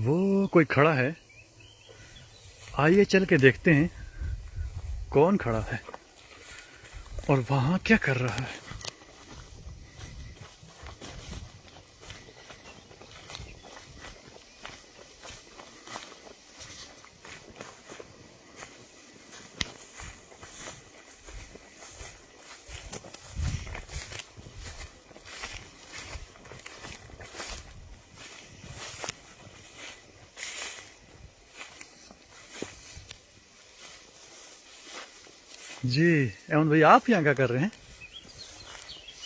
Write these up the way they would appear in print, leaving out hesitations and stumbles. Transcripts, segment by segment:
وہ کوئی کھڑا ہے، آئیے چل کے دیکھتے ہیں کون کھڑا ہے اور وہاں کیا کر رہا ہے۔ جی احمد بھائی، آپ یہاں کیا کر رہے ہیں؟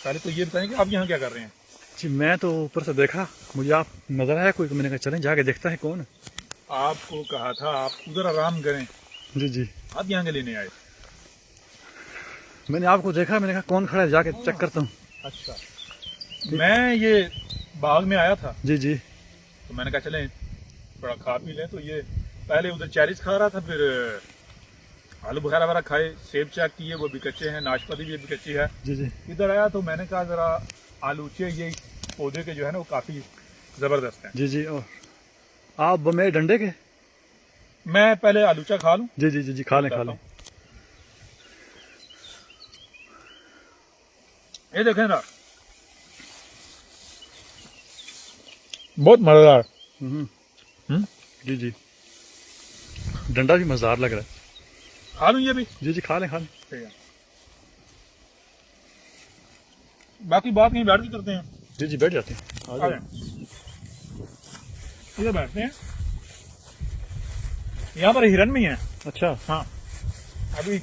پہلے تو یہ بتائیں کہ آپ یہاں کیا کر رہے ہیں؟ جی میں تو اوپر سے دیکھا، مجھے آپ نظر آیا کوئی، تو میں نے کہا چلیں جا کے دیکھتا ہے کون ہے۔ آپ کو کہا تھا آپ ادھر آرام کریں، جی جی، آپ یہاں کے لینے آئے؟ میں نے آپ کو دیکھا، میں نے کہا کون کھڑا ہے، جا کے چیک کرتا ہوں۔ اچھا، میں یہ باغ میں آیا تھا جی جی تو میں نے کہا چلیں تھوڑا کھا پی لیں، تو یہ پہلے ادھر چیریز کھا رہا تھا، پھر آلو بخارا وغیرہ کھائے، سیب چیک کیے وہ بھی کچے ہیں، ناشپاتی بھی ابھی کچی ہے۔ جی جی ادھر آیا تو میں نے کہا ذرا آلوچے یہ پودے کے جو ہے نا وہ کافی زبردست ہیں، جی جی، اور آپ میرے ڈنڈے کے؟ میں پہلے آلوچا کھا لوں۔ جی جی جی جی، کھا لیں کھا لیں۔ یہ دیکھیں نا، بہت مزیدار۔ جی جی، ڈنڈا بھی مزدار لگ رہا ہے۔ کھا لوں یہ بھی؟ جی جی، کھا لیں کھا لیں۔ ٹھیک ہے، باقی بات کہیں بیٹھ کے کرتے ہیں۔ جی جی، بیٹھ جاتے ہیں، آ آ جائیں۔ جائیں، ادھر بیٹھتے ہیں، یہاں پر ہرن بھی ہیں۔ اچھا، ہاں، ابھی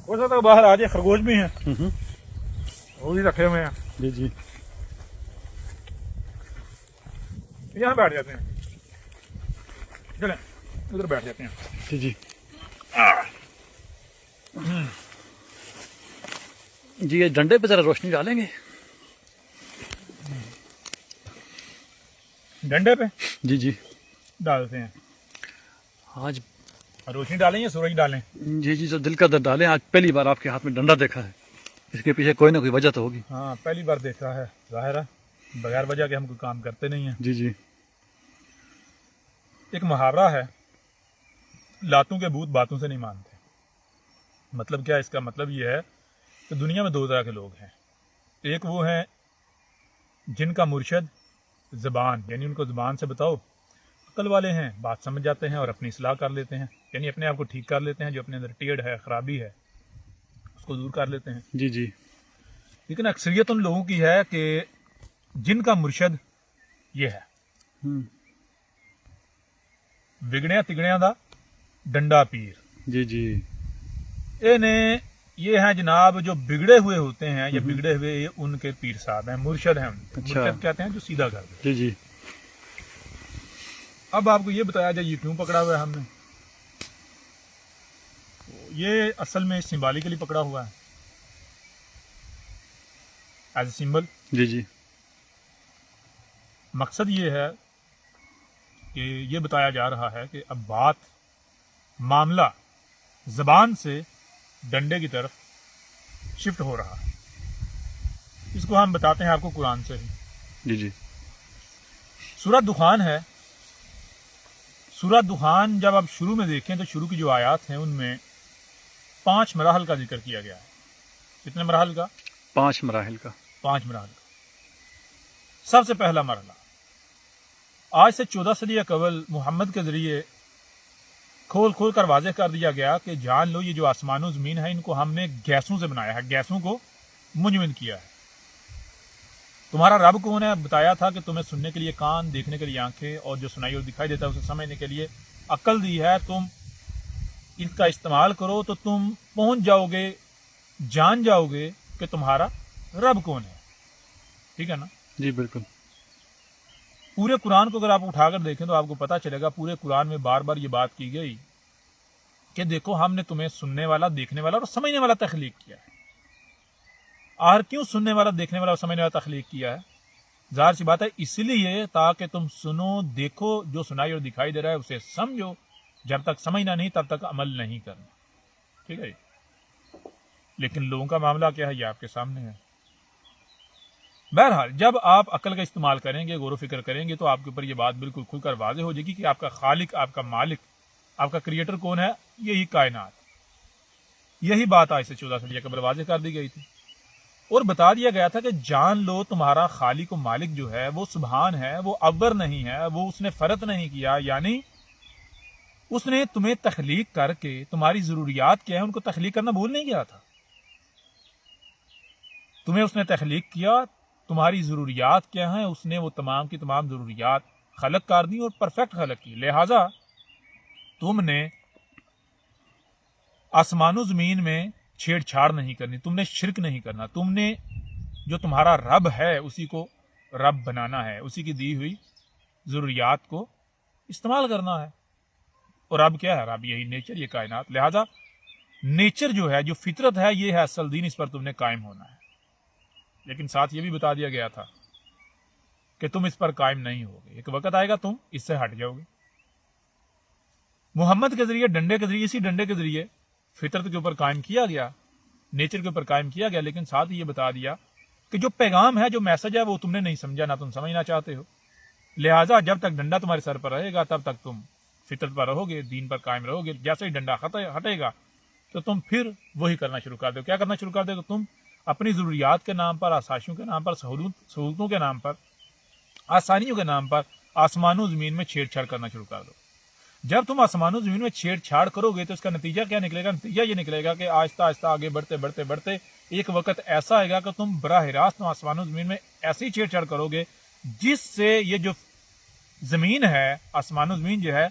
ہو سکتا ہے باہر آ جائے، خرگوش بھی ہیں، وہ بھی رکھے ہوئے ہیں۔ جی جی یہاں بیٹھ جاتے ہیں، چلیں ادھر بیٹھ جاتے ہیں۔ جی جی جی، یہ ڈنڈے پہ ذرا روشنی ڈالیں گے؟ ڈنڈے پہ جی جی، ڈالتے ہیں، آج روشنی ڈالیں یا سورج ڈالیں؟ جی جی، جو دل کا درد ڈالیں، آج پہلی بار آپ کے ہاتھ میں ڈنڈا دیکھا ہے، اس کے پیچھے کوئی نہ کوئی وجہ تو ہوگی۔ ہاں، پہلی بار دیکھا ہے، ظاہر ہے بغیر وجہ کے ہم کوئی کام کرتے نہیں ہیں۔ جی جی ایک محاورہ ہے، لاتوں کے بھوت باتوں سے نہیں مانتے۔ مطلب کیا؟ اس کا مطلب یہ ہے کہ دنیا میں دو طرح کے لوگ ہیں، ایک وہ ہیں جن کا مرشد زبان، یعنی ان کو زبان سے بتاؤ، عقل والے ہیں، بات سمجھ جاتے ہیں اور اپنی اصلاح کر لیتے ہیں، یعنی اپنے آپ کو ٹھیک کر لیتے ہیں، جو اپنے اندر ٹیڑھ ہے، خرابی ہے، اس کو دور کر لیتے ہیں۔ جی جی لیکن اکثریت ان لوگوں کی ہے کہ جن کا مرشد یہ ہے، بگڑیاں تگڑیاں دا ڈنڈا پیر۔ جی جی یہ ہیں جناب جو بگڑے ہوئے ہوتے ہیں یا بگڑے ہوئے ان کے پیر صاحب ہیں، مرشد ہیں ان کے۔ اچھا۔ مرشد کہتے ہیں جو سیدھا کر دے۔ جی جی، اب آپ کو یہ بتایا جائے یہ کیوں پکڑا ہوا ہے ہم نے، یہ اصل میں سمبالیکلی پکڑا ہوا ہے، ایز اے سمبل۔ جی جی مقصد یہ ہے کہ یہ بتایا جا رہا ہے کہ اب بات، معاملہ زبان سے ڈنڈے کی طرف شفٹ ہو رہا ہے۔ اس کو ہم بتاتے ہیں آپ کو قرآن سے ہی۔ جی جی سورہ دخان ہے، سورہ دخان جب آپ شروع میں دیکھیں تو شروع کی جو آیات ہیں ان میں 5 مراحل کا ذکر کیا گیا ہے۔ کتنے مراحل کا؟ 5 مراحل کا۔ 5 مراحل کا۔ سب سے پہلا مرحلہ آج سے 14 صدی قبل محمد کے ذریعے کھول کھول کر واضح کر دیا گیا کہ جان لو یہ جو آسمان و زمین ہے ان کو ہم نے گیسوں سے بنایا ہے، گیسوں کو منجمد کیا ہے۔ تمہارا رب کون ہے؟ بتایا تھا کہ تمہیں سننے کے لیے کان، دیکھنے کے لیے آنکھیں، اور جو سنائی اور دکھائی دیتا ہے اسے سمجھنے کے لیے عقل دی ہے۔ تم ان کا استعمال کرو تو تم پہنچ جاؤ گے، جان جاؤ گے کہ تمہارا رب کون ہے۔ ٹھیک ہے نا؟ جی بالکل۔ پورے قرآن کو اگر آپ اٹھا کر دیکھیں تو آپ کو پتا چلے گا پورے قرآن میں بار بار یہ بات کی گئی کہ دیکھو ہم نے تمہیں سننے والا، دیکھنے والا اور سمجھنے والا تخلیق کیا ہے۔ اور کیوں سننے والا، دیکھنے والا اور سمجھنے والا تخلیق کیا ہے؟ ظاہر سی بات ہے اس لیے تاکہ تم سنو، دیکھو، جو سنائی اور دکھائی دے رہا ہے اسے سمجھو، جب تک سمجھنا نہیں تب تک عمل نہیں کرنا۔ ٹھیک ہے جی؟ لیکن لوگوں کا معاملہ کیا ہے یہ آپ کے سامنے ہے۔ بہرحال جب آپ عقل کا استعمال کریں گے، غور و فکر کریں گے، تو آپ کے اوپر یہ بات بالکل کھل کر واضح ہو جائے گی کہ آپ کا خالق، آپ کا مالک، آپ کا کریٹر کون ہے؟ یہی کائنات۔ یہی بات آج سے 14 صدیوں قبل واضح کر دی گئی تھی، اور بتا دیا گیا تھا کہ جان لو تمہارا خالق و مالک جو ہے وہ سبحان ہے، وہ اول نہیں ہے، وہ اس نے فرد نہیں کیا، یعنی اس نے تمہیں تخلیق کر کے تمہاری ضروریات کیا ہے ان کو تخلیق کرنا بھول نہیں گیا تھا۔ تمہیں اس نے تخلیق کیا، تمہاری ضروریات کیا ہیں، اس نے وہ تمام کی تمام ضروریات خلق کر دی اور پرفیکٹ خلق کی۔ لہذا تم نے آسمان و زمین میں چھیڑ چھاڑ نہیں کرنی، تم نے شرک نہیں کرنا، تم نے جو تمہارا رب ہے اسی کو رب بنانا ہے، اسی کی دی ہوئی ضروریات کو استعمال کرنا ہے۔ اور رب کیا ہے؟ رب یہی نیچر، یہ کائنات۔ لہذا نیچر جو ہے، جو فطرت ہے، یہ ہے اصل دین، اس پر تم نے قائم ہونا ہے۔ لیکن ساتھ یہ بھی بتا دیا گیا تھا کہ تم اس پر قائم نہیں ہوگے، ایک وقت آئے گا تم اس سے ہٹ جاؤ گے۔ محمد کے ذریعے، ڈنڈے کے ذریعے، اسی ڈنڈے کے ذریعے فطرت کے اوپر قائم کیا گیا، نیچر کے اوپر قائم کیا گیا، لیکن ساتھ ہی یہ بتا دیا کہ جو پیغام ہے، جو میسج ہے، وہ تم نے نہیں سمجھا، نہ تم سمجھنا چاہتے ہو۔ لہٰذا جب تک ڈنڈا تمہارے سر پر رہے گا تب تک تم فطرت پر رہو گے، دین پر قائم رہو گے۔ جیسے ہی ڈنڈا ہٹے گا تو تم پھر وہی کرنا شروع کر دو۔ کیا کرنا شروع کر دو؟ تم اپنی ضروریات کے نام پر، آسائشوں کے نام پر، سہولتوں کے نام پر، آسانیوں کے نام پر آسمان و زمین میں چھیڑ چھاڑ کرنا شروع کر دو۔ جب تم آسمان و زمین میں چھیڑ چھاڑ کرو گے تو اس کا نتیجہ کیا نکلے گا؟ نتیجہ یہ نکلے گا کہ آہستہ آہستہ آگے بڑھتے بڑھتے بڑھتے ایک وقت ایسا آئے گا کہ تم براہ راست آسمان و زمین میں ایسی چھیڑ چھاڑ کرو گے جس سے یہ جو زمین ہے، آسمان و زمین جو ہے،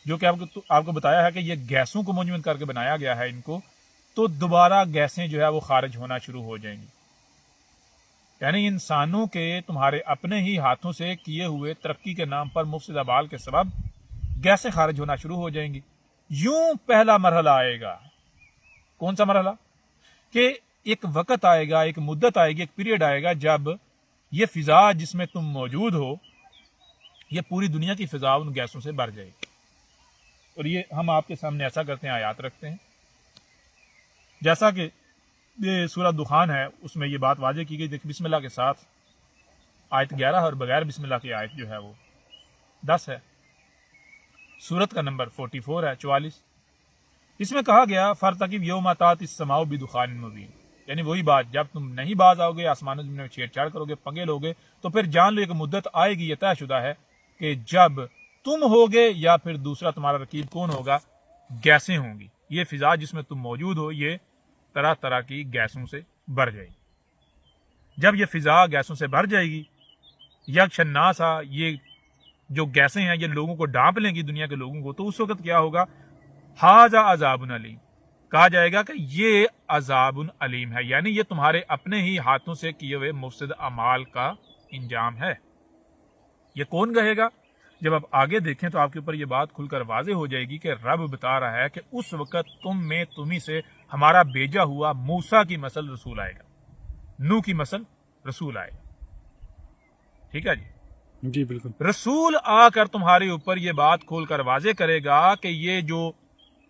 جو کہ آپ کو بتایا ہے کہ یہ گیسوں کو منجمد کر کے بنایا گیا ہے ان کو، تو دوبارہ گیسیں جو ہے وہ خارج ہونا شروع ہو جائیں گی۔ یعنی انسانوں کے تمہارے اپنے ہی ہاتھوں سے کیے ہوئے ترقی کے نام پر مفسد اعمال کے سبب گیسیں خارج ہونا شروع ہو جائیں گی۔ یوں پہلا مرحلہ آئے گا۔ کون سا مرحلہ؟ کہ ایک وقت آئے گا، ایک مدت آئے گی، ایک پیریڈ آئے گا جب یہ فضا جس میں تم موجود ہو، یہ پوری دنیا کی فضا ان گیسوں سے بھر جائے گی۔ اور یہ ہم آپ کے سامنے ایسا کرتے ہیں، آیات رکھتے ہیں، جیسا کہ یہ سورہ دخان ہے، اس میں یہ بات واضح کی گئی۔ دیکھ، بسم اللہ کے ساتھ آیت 11 اور بغیر بسم اللہ کی آیت جو ہے وہ 10 ہے۔ سورت کا نمبر 44 ہے، 44۔ اس میں کہا گیا فَارْتَقِبْ يَوْمَ تَأْتِي السَّمَاءُ بِدُخَانٍ مُبِينٍ، یعنی وہی بات، جب تم نہیں باز آؤ گے، آسمان و زمین میں چھیڑ چھاڑ کرو گے، پنگے لوگے، تو پھر جان لو ایک مدت آئے گی، یہ طے شدہ ہے کہ جب تم ہوگے یا پھر دوسرا تمہارا رقیب کون ہوگا، گیسیں ہوں گی۔ یہ فضا جس میں تم موجود ہو یہ طرح طرح کی گیسوں سے بھر جائے گی۔ جب یہ فضا گیسوں سے بھر جائے گی، یکشناسا، یہ جو گیسیں ہیں یہ لوگوں کو ڈانپ لیں گی، دنیا کے لوگوں کو، تو اس وقت کیا ہوگا؟ ھذا عذاب علیم، کہا جائے گا کہ یہ عذاب علیم ہے، یعنی یہ تمہارے اپنے ہی ہاتھوں سے کیے ہوئے مفسد اعمال کا انجام ہے۔ یہ کون کہے گا؟ جب آپ آگے دیکھیں تو آپ کے اوپر یہ بات کھل کر واضح ہو جائے گی کہ رب بتا رہا ہے کہ اس وقت تم میں تمہیں سے ہمارا بھیجا ہوا موسیٰ کی مثل رسول آئے گا، نوح کی مثل رسول آئے گا۔ ٹھیک ہے جی بالکل۔ رسول آ کر تمہارے اوپر یہ بات کھول کر واضح کرے گا کہ یہ جو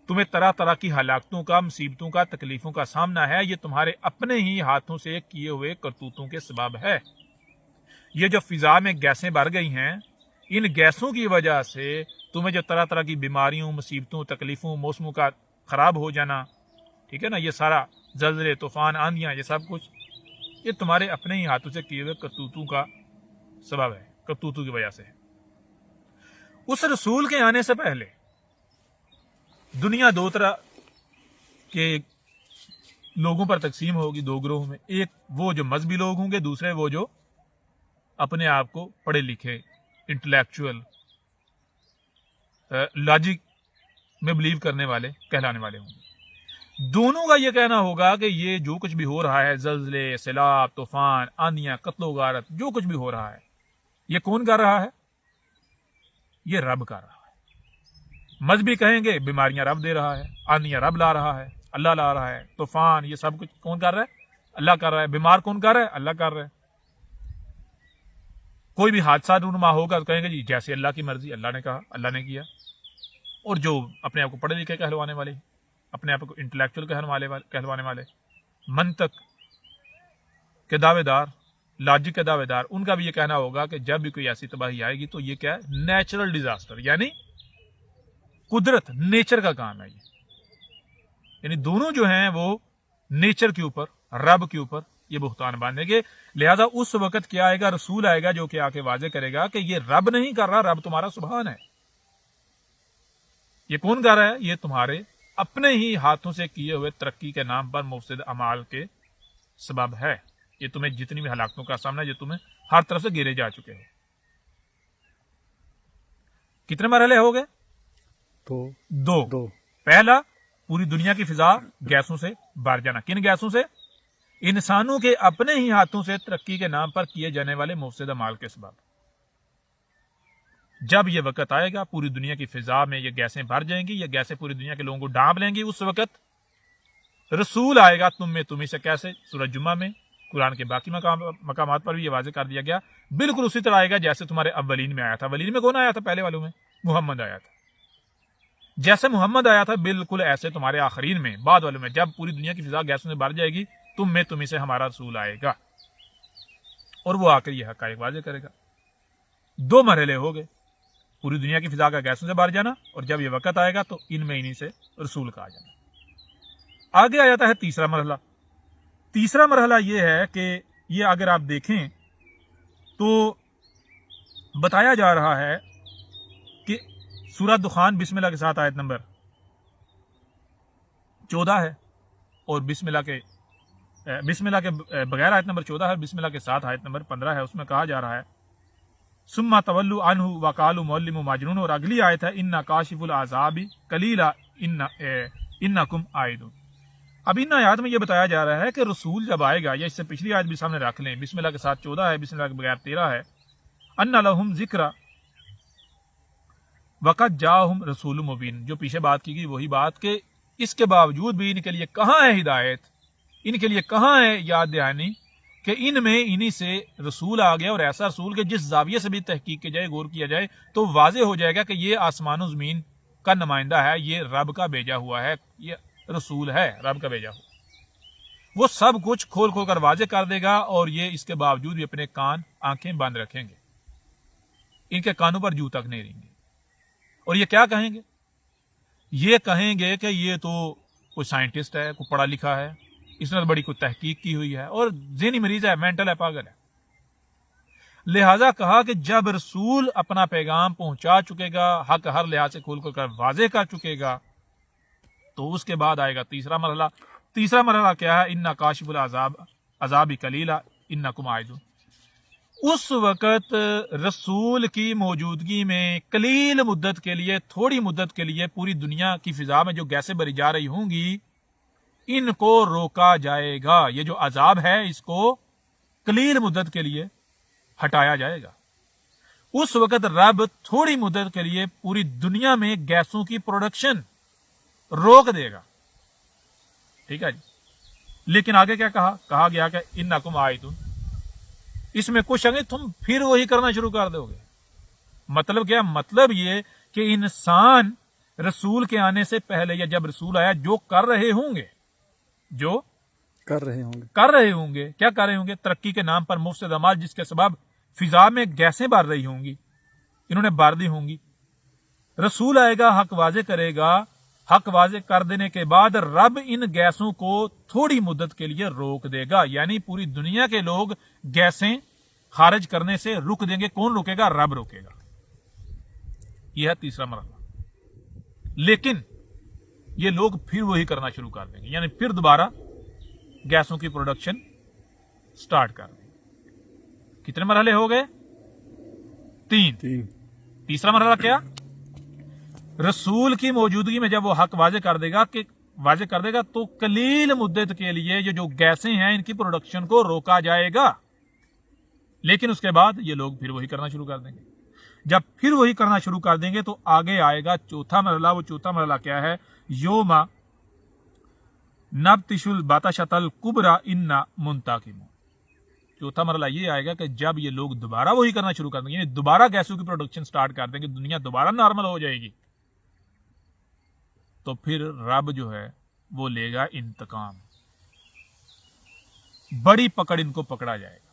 تمہیں طرح طرح کی ہلاکتوں کا، مصیبتوں کا، تکلیفوں کا سامنا ہے، یہ تمہارے اپنے ہی ہاتھوں سے کیے ہوئے کرتوتوں کے سبب ہے۔ یہ جو فضا میں گیسیں بھر گئی ہیں، ان گیسوں کی وجہ سے تمہیں جو طرح طرح کی بیماریوں، مصیبتوں، تکلیفوں، موسموں کا خراب ہو جانا، ٹھیک ہے نا، یہ سارا زلزلے، طوفان، آندیاں، یہ سب کچھ یہ تمہارے اپنے ہی ہاتھوں سے کیے ہوئے کرتوتوں کا سبب ہے، کرتوتوں کی وجہ سے۔ اس رسول کے آنے سے پہلے دنیا دو طرح کے لوگوں پر تقسیم ہوگی، دو گروہوں میں۔ ایک وہ جو مذہبی لوگ ہوں گے، دوسرے وہ جو اپنے آپ کو پڑھے لکھے، انٹلیکچوئل، لاجک میں بلیو کرنے والے کہلانے والے ہوں گے۔ دونوں کا یہ کہنا ہوگا کہ یہ جو کچھ بھی ہو رہا ہے، زلزلے، سیلاب، طوفان، آندیاں، قتل و غارت، جو کچھ بھی ہو رہا ہے، یہ کون کر رہا ہے؟ یہ رب کر رہا ہے۔ مذہبی کہیں گے بیماریاں رب دے رہا ہے، آندیاں رب لا رہا ہے، اللہ لا رہا ہے، طوفان، یہ سب کچھ کون کر رہا ہے؟ اللہ کر رہا ہے۔ بیمار کون کر رہا ہے؟ اللہ کر رہا ہے۔ کوئی بھی حادثہ رونما ہوگا تو کہیں گے جی جیسے اللہ کی مرضی، اللہ نے کہا، اللہ نے کیا۔ اور جو اپنے آپ کو پڑھے لکھے کہلوانے والے، اپنے آپ کو انٹلیکچوئل کہلوانے والے، منطق کے دعوے دار، لاجک کے دعوے دار، ان کا بھی یہ کہنا ہوگا کہ جب بھی کوئی ایسی تباہی آئے گی تو یہ کیا ہے؟ نیچرل ڈیزاسٹر، یعنی قدرت، نیچر کا کام ہے یہ. یعنی دونوں جو ہیں وہ نیچر کے اوپر، رب کے اوپر یہ بہتان باندھیں گے. لہذا اس وقت کیا آئے گا؟ رسول آئے گا جو کہ آ کے واضح کرے گا کہ یہ رب نہیں کر رہا، رب تمہارا سبحان ہے. یہ کون کر رہا ہے؟ یہ تمہارے اپنے ہی ہاتھوں سے کیے ہوئے ترقی کے نام پر مفسد اعمال کے سبب ہے. یہ تمہیں جتنی بھی ہلاکتوں کا سامنا ہے، جو تمہیں ہر طرف سے گھیرے جا چکے ہیں. کتنے مرحلے ہو گئے؟ دو. پہلا، پوری دنیا کی فضا گیسوں سے بھر جانا. کن گیسوں سے؟ انسانوں کے اپنے ہی ہاتھوں سے ترقی کے نام پر کیے جانے والے مفسد اعمال کے سبب. جب یہ وقت آئے گا پوری دنیا کی فضا میں یہ گیسیں بھر جائیں گی، یہ گیسیں پوری دنیا کے لوگوں کو ڈانپ لیں گی. اس وقت رسول آئے گا تمہیں سے. کیسے؟ سورہ جمعہ میں، قرآن کے باقی مقامات پر بھی یہ واضح کر دیا گیا. بالکل اسی طرح آئے گا جیسے تمہارے اولین میں آیا تھا. اولین میں کون آیا تھا؟ پہلے والوں میں محمد آیا تھا. جیسے محمد آیا تھا بالکل ایسے تمہارے آخرین میں، بعد والوں میں، جب پوری دنیا کی فضا گیسوں سے بھر جائے گی، تمہیں سے ہمارا رسول آئے گا اور وہ آ کر یہ حقائق واضح کرے گا. 2 مرحلے ہو گئے، پوری دنیا کی فضا کا گیسوں سے بھر جانا، اور جب یہ وقت آئے گا تو انہیں سے رسول کا آ جانا. آگے آ جاتا ہے تیسرا مرحلہ. تیسرا مرحلہ یہ ہے کہ یہ اگر آپ دیکھیں تو بتایا جا رہا ہے کہ سورہ دخان بسم اللہ کے ساتھ آیت نمبر 14 ہے، اور بسم اللہ کے بغیر آیت نمبر 14 ہے، بسم اللہ کے ساتھ آیت نمبر 15 ہے. اس میں کہا جا رہا ہے ثم تولوا عنہ وقالوا معلم مجنون، اور اگلی آیت ہے انا کاشف العذاب قلیلا انکم عائدون. اب ان آیات میں یہ بتایا جا رہا ہے کہ رسول جب آئے گا، یا اس سے پچھلی آیت بھی سامنے رکھ لیں، بسم اللہ کے ساتھ 14 ہے، بسم اللہ کے بغیر 13 ہے. ان لہم ذکر وقت جاءہم رسول مبین، جو پیچھے بات کی گئی وہی بات کہ اس کے باوجود بھی ان کے لیے کہاں ہے ہدایت، ان کے لیے کہاں ہے یاد دہانی، کہ ان میں انہی سے رسول آ گیا، اور ایسا رسول کہ جس زاویے سے بھی تحقیق کی جائے، غور کیا جائے تو واضح ہو جائے گا کہ یہ آسمان و زمین کا نمائندہ ہے، یہ رب کا بھیجا ہوا ہے، یہ رسول ہے رب کا بھیجا ہوا. وہ سب کچھ کھول کھول کر واضح کر دے گا، اور یہ اس کے باوجود بھی اپنے کان آنکھیں بند رکھیں گے، ان کے کانوں پر جو تک نہیں رہیں گے. اور یہ کیا کہیں گے؟ یہ کہیں گے کہ یہ تو کوئی سائنٹسٹ ہے، کوئی پڑھا لکھا ہے، اس نے بڑی کوئی تحقیق کی ہوئی ہے، اور ذہنی مریض ہے، مینٹل ہے، پاگل ہے. لہذا کہا کہ جب رسول اپنا پیغام پہنچا چکے گا، حق ہر لحاظ سے کھول کر واضح کر چکے گا، تو اس کے بعد آئے گا تیسرا مرحلہ. تیسرا مرحلہ کیا ہے؟ انا کاشف العذاب قلیلا انکم عائدون. اس وقت رسول کی موجودگی میں قلیل مدت کے لیے، تھوڑی مدت کے لیے پوری دنیا کی فضا میں جو گیسیں بری جا رہی ہوں گی، ان کو روکا جائے گا. یہ جو عذاب ہے اس کو قلیل مدت کے لیے ہٹایا جائے گا. اس وقت رب تھوڑی مدت کے لیے پوری دنیا میں گیسوں کی پروڈکشن روک دے گا. ٹھیک ہے جی. لیکن آگے کیا کہا گیا کہ انکم عائدون. اس میں کچھ اگر تم پھر وہی کرنا شروع کر دو گے. مطلب کیا؟ مطلب یہ کہ انسان رسول کے آنے سے پہلے یا جب رسول آیا جو کر رہے ہوں گے کیا کر رہے ہوں گے؟ ترقی کے نام پر مفسد اعمال، جس کے سبب فضا میں گیسیں بھر رہی ہوں گی، انہوں نے بھر دی ہوں گی. رسول آئے گا، حق واضح کرے گا. حق واضح کر دینے کے بعد رب ان گیسوں کو تھوڑی مدت کے لیے روک دے گا، یعنی پوری دنیا کے لوگ گیسیں خارج کرنے سے رک دیں گے. کون روکے گا؟ رب روکے گا. یہ ہے تیسرا مرحلہ. لیکن یہ لوگ پھر وہی کرنا شروع کر دیں گے، یعنی پھر دوبارہ گیسوں کی پروڈکشن سٹارٹ کر دیں گے. کتنے مرحلے ہو گئے؟ 3. تیسرا مرحلہ کیا؟ رسول کی موجودگی میں جب وہ حق واضح کر دے گا تو قلیل مدت کے لیے یہ جو گیسیں ہیں ان کی پروڈکشن کو روکا جائے گا. لیکن اس کے بعد یہ لوگ پھر وہی کرنا شروع کر دیں گے. جب پھر وہی کرنا شروع کر دیں گے تو آگے آئے گا چوتھا مرحلہ. وہ چوتھا مرحلہ کیا ہے؟ یوم نبطش البطشۃ الکبریٰ انا منتقمون. چوتھا مرحلہ یہ آئے گا کہ جب یہ لوگ دوبارہ وہی کرنا شروع کر دیں گے، یعنی دوبارہ گیسوں کی پروڈکشن سٹارٹ کر دیں گے، دنیا دوبارہ نارمل ہو جائے گی، تو پھر رب جو ہے وہ لے گا انتقام. بڑی پکڑ ان کو پکڑا جائے گا.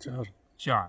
4।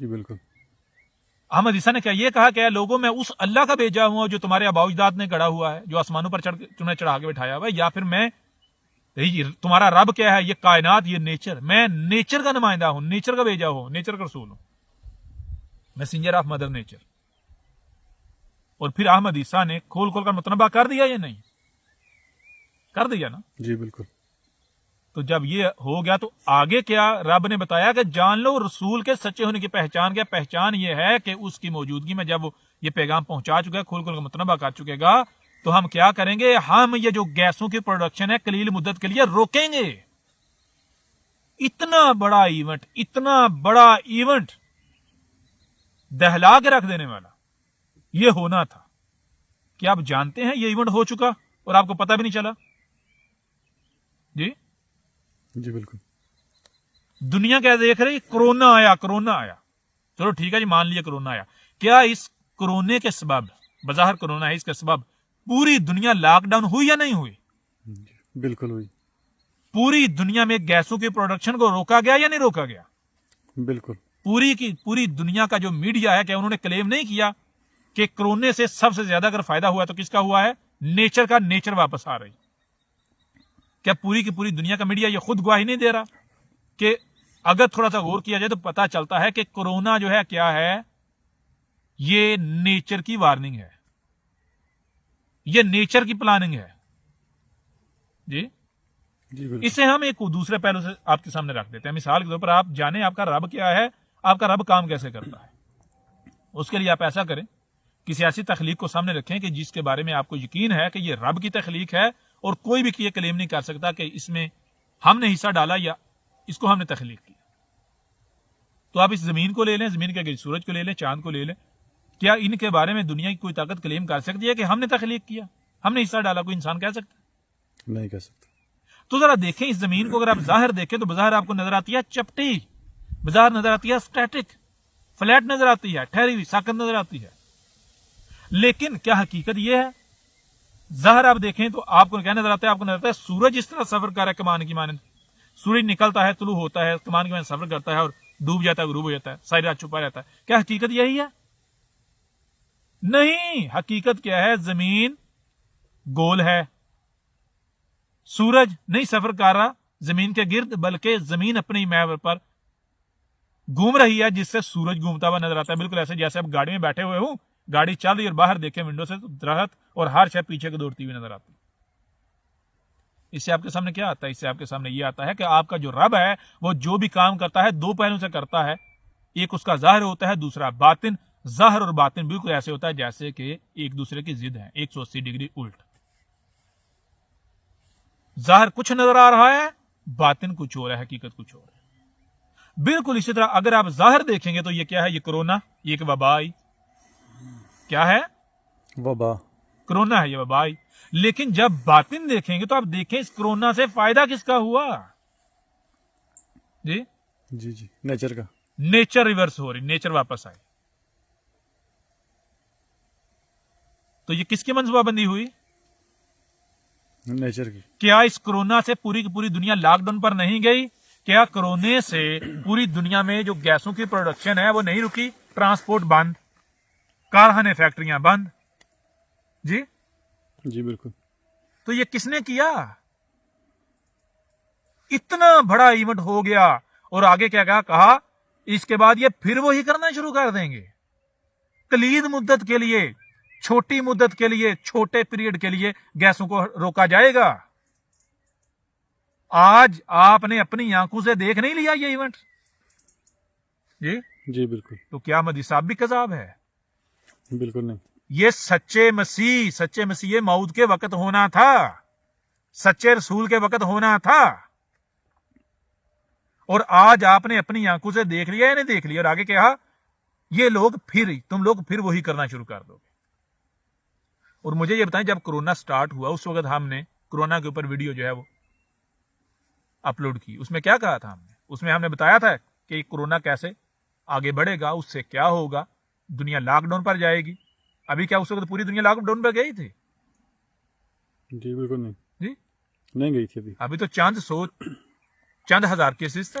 جی بالکل. احمد عیسیٰ نے کیا یہ کہا کہ اے لوگوں میں اس اللہ کا بھیجا ہوں جو تمہارے آباء و اجداد نے گڑھا ہوا ہے, جو آسمانوں پر تمہیں چڑھا کے بٹھایا ہوا ہے, یا پھر میں تمہارا رب کیا ہے, یہ کائنات, یہ نیچر, میں نیچر کا نمائندہ ہوں, نیچر کا بھیجا ہوں, نیچر کا رسول ہوں, میسنجر آف مدر نیچر. اور پھر احمد عیسیٰ نے کھول کھول کر متنبہ کر دیا یا نہیں؟ کر دیا نا. جی بالکل. تو جب یہ ہو گیا تو آگے کیا رب نے بتایا کہ جان لو رسول کے سچے ہونے کی پہچان کیا. پہچان یہ ہے کہ اس کی موجودگی میں جب وہ یہ پیغام پہنچا چکا ہے, کھول کھول کر متنبہ کر چکے گا, تو ہم کیا کریں گے, ہم یہ جو گیسوں کی پروڈکشن ہے قلیل مدت کے لیے روکیں گے. اتنا بڑا ایونٹ, اتنا بڑا ایونٹ دہلا کے رکھ دینے والا یہ ہونا تھا. کیا آپ جانتے ہیں یہ ایونٹ ہو چکا اور آپ کو پتہ بھی نہیں چلا؟ جی جی بالکل. دنیا کیا دیکھ رہی, کرونا آیا, کرونا آیا, چلو ٹھیک ہے جی مان لیا کرونا آیا. کیا اس کرونے کے سبب, بظاہر کرونا ہے, اس کے سبب پوری دنیا لاک ڈاؤن ہوئی یا نہیں ہوئی؟ بالکل ہوئی. پوری دنیا میں گیسوں کی پروڈکشن کو روکا گیا یا نہیں روکا گیا؟ بالکل. پوری دنیا کا جو میڈیا ہے, کہ انہوں نے کلیم نہیں کیا کہ کرونے سے سب سے زیادہ اگر فائدہ ہوا تو کس کا ہوا ہے؟ نیچر کا. نیچر واپس آ رہی. کیا پوری کی پوری دنیا کا میڈیا یہ خود گواہی نہیں دے رہا کہ اگر تھوڑا سا غور کیا جائے تو پتا چلتا ہے کہ کرونا جو ہے کیا ہے, یہ نیچر کی وارننگ ہے, یہ نیچر کی پلاننگ ہے. جی جی بالکل. اسے ہم ایک دوسرے پہلو سے آپ کے سامنے رکھ دیتے ہیں. مثال کے طور پر آپ جانیں آپ کا رب کیا ہے, آپ کا رب کام کیسے کرتا ہے. اس کے لیے آپ ایسا کریں, کسی ایسی تخلیق کو سامنے رکھیں کہ جس کے بارے میں آپ کو یقین ہے کہ یہ رب کی تخلیق ہے اور کوئی بھی یہ کلیم نہیں کر سکتا کہ اس میں ہم نے حصہ ڈالا یا اس کو ہم نے تخلیق کیا. تو آپ اس زمین کو لے لیں, زمین کے سورج کو لے لیں, چاند کو لے لیں. کیا ان کے بارے میں دنیا کی کوئی طاقت کلیم کر سکتی ہے کہ ہم نے تخلیق کیا, ہم نے حصہ ڈالا؟ کوئی انسان کہہ سکتا ہے؟ نہیں کہہ سکتا. تو ذرا دیکھیں اس زمین کو, اگر آپ ظاہر دیکھیں تو بظاہر آپ کو نظر آتی ہے چپٹی, بظاہر نظر آتی ہے اسٹیٹک, فلیٹ نظر آتی ہے, ٹھہری ہوئی ساکت نظر آتی ہے. لیکن کیا حقیقت یہ ہے؟ ظاہر آپ دیکھیں تو آپ کو کیا نظر آتا ہے؟ آپ کو نظر آتا ہے سورج اس طرح سفر کر رہا ہے کمان کی مانند. سورج نکلتا ہے, طلوع ہوتا ہے, کمان کی مانند سفر کرتا ہے اور ڈوب جاتا ہے, غروب ہو جاتا ہے, ساری رات چھپا رہتا ہے. کیا حقیقت یہی ہے؟ نہیں. حقیقت کیا ہے؟ زمین گول ہے, سورج نہیں سفر کر رہا زمین کے گرد, بلکہ زمین اپنی محور پر گھوم رہی ہے جس سے سورج گھومتا ہوا نظر آتا ہے. بالکل ایسے جیسے آپ گاڑی میں بیٹھے ہوئے ہوں, گاڑی چل رہی اور باہر دیکھیں ونڈو سے تو درخت اور ہر شے پیچھے کو دوڑتی ہوئی نظر آتی. اس سے آپ کے سامنے کیا آتا ہے؟ اس سے آپ کے سامنے یہ آتا ہے کہ آپ کا جو رب ہے وہ جو بھی کام کرتا ہے دو پہلوں سے کرتا ہے. ایک اس کا ظاہر ہوتا ہے, دوسرا باطن. ظاہر اور باطن بالکل ایسے ہوتا ہے جیسے کہ ایک دوسرے کی ضد ہے, 180 ڈگری الٹ. ظاہر کچھ نظر آ رہا ہے, باطن کچھ اور ہے, حقیقت کچھ اور ہے. بالکل اسی طرح اگر آپ ظاہر دیکھیں گے تو یہ کیا ہے؟ یہ کرونا, یہ ایک وبا آئی. کیا ہے؟ وبا. کرونا ہے, یہ وبا آئی. لیکن جب باطن دیکھیں گے تو آپ دیکھیں اس کرونا سے فائدہ کس کا ہوا؟ جی جی جی نیچر کا. نیچر ریورس ہو رہی, نیچر واپس آئی. تو یہ کس کی منصوبہ بندی ہوئی؟ نیچر کی. کیا اس کرونا سے پوری کی پوری دنیا لاک ڈاؤن پر نہیں گئی؟ کیا کرونے سے پوری دنیا میں جو گیسوں کی پروڈکشن ہے وہ نہیں رکی؟ ٹرانسپورٹ بند, کارخانے فیکٹریاں بند. جی جی بالکل. تو یہ کس نے کیا؟ اتنا بڑا ایونٹ ہو گیا اور آگے کیا کہا؟ اس کے بعد یہ پھر وہی کرنا شروع کر دیں گے. قلیل مدت کے لیے, چھوٹی مدت کے لیے, چھوٹے پیریڈ کے لیے گیسوں کو روکا جائے گا. آج آپ نے اپنی آنکھوں سے دیکھ نہیں لیا یہ ایونٹ؟ جی جی بالکل. تو کیا مہدی صاحب بھی کذاب ہے؟ بالکل نہیں. یہ سچے مسیح موعود کے وقت ہونا تھا, سچے رسول کے وقت ہونا تھا. اور آج آپ نے اپنی آنکھوں سے دیکھ لیا یا نہیں دیکھ لیا؟ اور آگے کہا تم لوگ پھر وہی کرنا شروع کر دو گے. اور مجھے یہ بتائیں, جب کرونا سٹارٹ ہوا اس وقت ہم نے کرونا کے اوپر ویڈیو جو ہے وہ اپلوڈ کی. اس میں کیا کہا تھا ہم نے؟ اس میں ہم نے بتایا تھا کہ کرونا کیسے آگے بڑھے گا, اس سے کیا ہوگا, دنیا لاک ڈاؤن پر جائے گی. ابھی کیا اس وقت پوری دنیا لاک ڈاؤن پر گئی تھی؟ جی بالکل نہیں. جی نہیں گئی تھی. ابھی تو چند ہزار کیسز تھے.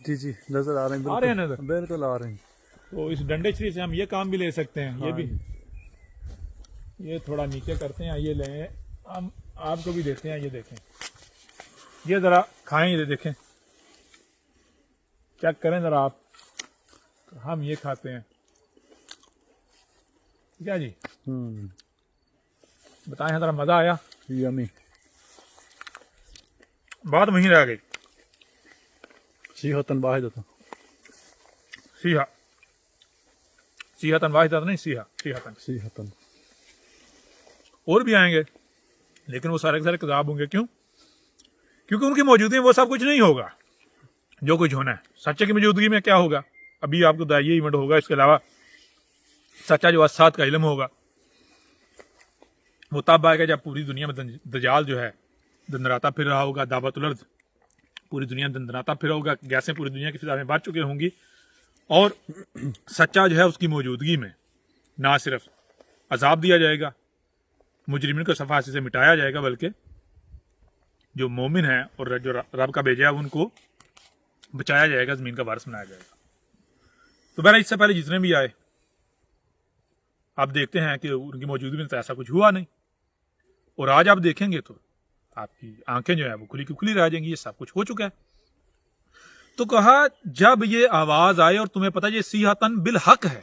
جی جی نظر آ رہے ہیں، آ رہے ہیں نظر؟ بالکل آ رہے ہیں. تو اس ڈنڈے چھری سے ہم یہ کام بھی لے سکتے ہیں. یہ بھی یہ تھوڑا نیچے کرتے ہیں، یہ لیں، ہم آپ کو بھی دیتے ہیں. یہ دیکھیں، یہ ذرا کھائیں، یہ دیکھیں، چیک کریں ذرا آپ. ہم یہ کھاتے ہیں. کیا جی بتائیں ذرا، مزہ آیا؟ یمی. بات وہیں رہ گئی. صیحتاً واحدۃ. صیحتاً واحدۃ نہیں، صیحتاً. صیحتاً. اور بھی آئیں گے لیکن وہ سارے کے سارے کذاب ہوں گے. کیوں؟ کیونکہ ان کی موجودگی میں وہ سب کچھ نہیں ہوگا جو کچھ ہونا ہے. سچے کی موجودگی میں کیا ہوگا؟ ابھی آپ کو یہ ایونٹ ہوگا. اس کے علاوہ سچا جو اسات کا علم ہوگا وہ تب آئے گا جب پوری دنیا میں دجال جو ہے دندراتا پھر رہا ہوگا. دعوت الارض پوری دنیا میں دندراتا پھر ہوگا. گیسیں پوری دنیا کی فضا میں بڑھ چکے ہوں گی، اور سچا جو ہے اس کی موجودگی میں نہ صرف عذاب دیا جائے گا، مجرمین کو صفحے سے مٹایا جائے گا، بلکہ جو مومن ہیں اور جو رب کا بھیجا ہے ان کو بچایا جائے گا، زمین کا وارث بنایا جائے گا. تو بہرحال اس سے پہلے جتنے بھی آئے آپ دیکھتے ہیں کہ ان کی موجودگی میں تو ایسا کچھ ہوا نہیں، اور آج آپ دیکھیں گے تو آپ کی آنکھیں جو ہے وہ کھلی کی کھلی رہ جائیں گی. یہ سب کچھ ہو چکا ہے. تو کہا جب یہ آواز آئے اور تمہیں پتہ یہ صیحتاً بالحق ہے،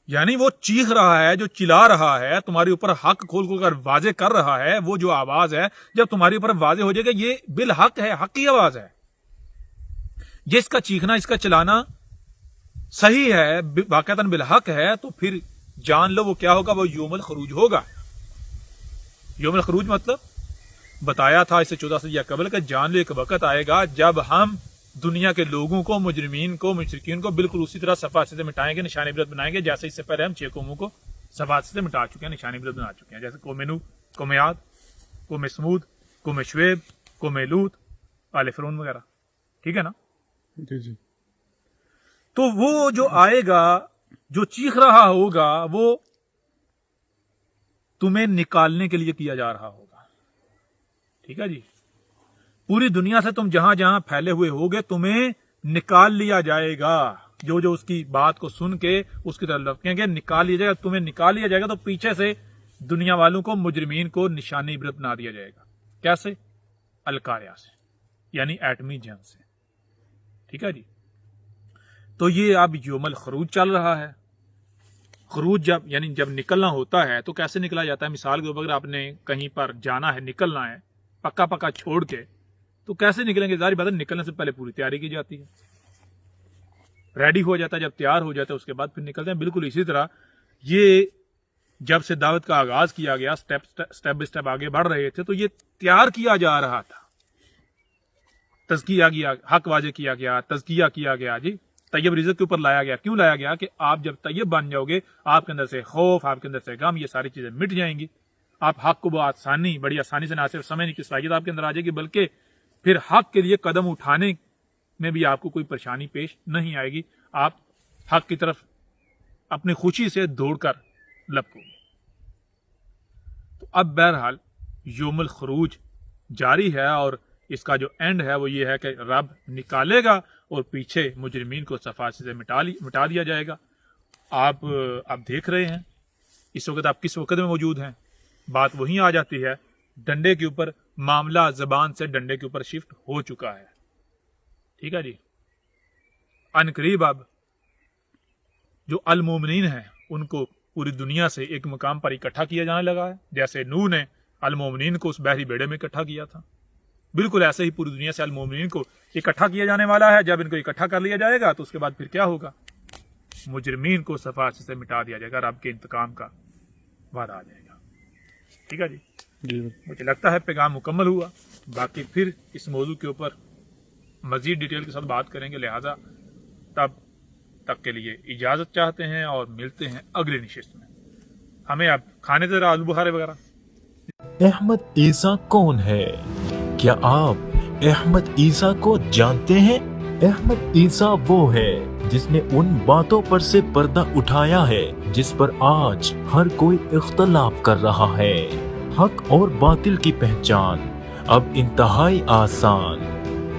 یعنی وہ چیخ رہا ہے، جو چلا رہا ہے تمہارے اوپر، حق کھول کھول کر واضح کر رہا ہے. وہ جو آواز ہے جب تمہارے اوپر واضح ہو جائے گا یہ بالحق ہے، حق کی آواز ہے، یہ اس کا چیخنا، اس کا چلانا صحیح ہے، واقعتاً بالحق ہے، تو پھر جان لو وہ کیا ہوگا، وہ یوم الخروج ہوگا. یوم الخروج مطلب بتایا تھا اس سے 14 صدیہ قبل کہ جان لو ایک وقت آئے گا جب ہم دنیا کے لوگوں کو، مجرمین کو، مشرکین کو بالکل اسی طرح صفحہ سے مٹائیں گے، نشان عبرت بنائیں گے جیسے اس سے پہلے ہم 6 قوموں کو صفحہ سے مٹا چکے ہیں، نشان عبرت بنا چکے ہیں، جیسے قوم نوح، قوم عاد، قوم سمود، قوم شعیب، قوم لوط، آل فرعون وغیرہ. ٹھیک ہے نا؟ جی جی. تو وہ جو آئے گا، جو چیخ رہا ہوگا، وہ تمہیں نکالنے کے لیے کیا جا رہا ہوگا. ٹھیک ہے جی؟ پوری دنیا سے تم جہاں جہاں پھیلے ہوئے ہوگے تمہیں نکال لیا جائے گا. جو اس کی بات کو سن کے اس کی طرف لپکیں گے، نکال لیا جائے گا. تمہیں نکال لیا جائے گا تو پیچھے سے دنیا والوں کو، مجرمین کو نشانی عبرت بنا دیا جائے گا. کیسے؟ القاریہ سے، یعنی ایٹمی جنگ سے. ٹھیک ہے جی؟ تو یہ اب یوم الخروج چل رہا ہے. خروج جب نکلنا ہوتا ہے تو کیسے نکلا جاتا ہے؟ مثال کے طور پر آپ نے کہیں پر جانا ہے، نکلنا ہے پکا چھوڑ کے، تو کیسے نکلیں گے؟ ظاہر بات ہے نکلنے سے پہلے پوری تیاری کی جاتی ہے، ریڈی ہو جاتا ہے. جب تیار ہو جاتا ہے اس کے بعد پھر نکلتے ہیں. بالکل اسی طرح یہ جب سے دعوت کا آغاز کیا گیا، سٹیپ بائی سٹیپ آگے بڑھ رہے تھے، تو یہ تیار کیا جا رہا تھا، تزکیہ کیا، حق واضح کیا گیا، تزکیہ کیا گیا. جی طیب رزق کے اوپر لایا گیا. کیوں لایا گیا؟ کہ آپ جب طیب بن جاؤ گے، آپ کے اندر سے خوف، آپ کے اندر سے غم، یہ ساری چیزیں مٹ جائیں گی. آپ حق کو بڑی آسانی سے نہ صرف سمجھنے کی صلاحیت آپ کے اندر آ جائے گی، بلکہ پھر حق کے لیے قدم اٹھانے میں بھی آپ کو کوئی پریشانی پیش نہیں آئے گی. آپ حق کی طرف اپنی خوشی سے دوڑ کر لپکو گے. تو اب بہرحال یوم الخروج جاری ہے، اور اس کا جو اینڈ ہے وہ یہ ہے کہ رب نکالے گا اور پیچھے مجرمین کو صفحہ سے مٹا دیا جائے گا. آپ اب دیکھ رہے ہیں اس وقت آپ کس وقت میں موجود ہیں. بات وہیں آ جاتی ہے، ڈنڈے کے اوپر معاملہ زبان سے ڈنڈے کے اوپر شفٹ ہو چکا ہے. ٹھیک ہے جی؟ ان قریب اب جو المومنین ہیں ان کو پوری دنیا سے ایک مقام پر اکٹھا کیا جانے لگا ہے. جیسے نوح نے المومنین کو اس بحری بیڑے میں اکٹھا کیا تھا، بالکل ایسے ہی پوری دنیا سے المومنین کو اکٹھا کیا جانے والا ہے. جب ان کو اکٹھا کر لیا جائے گا تو اس کے بعد پھر کیا ہوگا؟ مجرمین کو صفحہ سے مٹا دیا جائے گا، رب کے انتقام کا وعدہ آ جائے گا. ٹھیک ہے جی؟ مجھے لگتا ہے پیغام مکمل ہوا. باقی پھر اس موضوع کے اوپر مزید ڈیٹیل کے ساتھ بات کریں گے، لہٰذا تب تک کے لیے اجازت چاہتے ہیں اور ملتے ہیں اگلی نشست میں. ہمیں اب کھانے ذرا آلو بخارے وغیرہ. احمد عیسیٰ کون ہے؟ کیا آپ احمد عیسیٰ کو جانتے ہیں؟ احمد عیسیٰ وہ ہے جس نے ان باتوں پر سے پردہ اٹھایا ہے جس پر آج ہر کوئی اختلاف کر رہا ہے. حق اور باطل کی پہچان اب انتہائی آسان.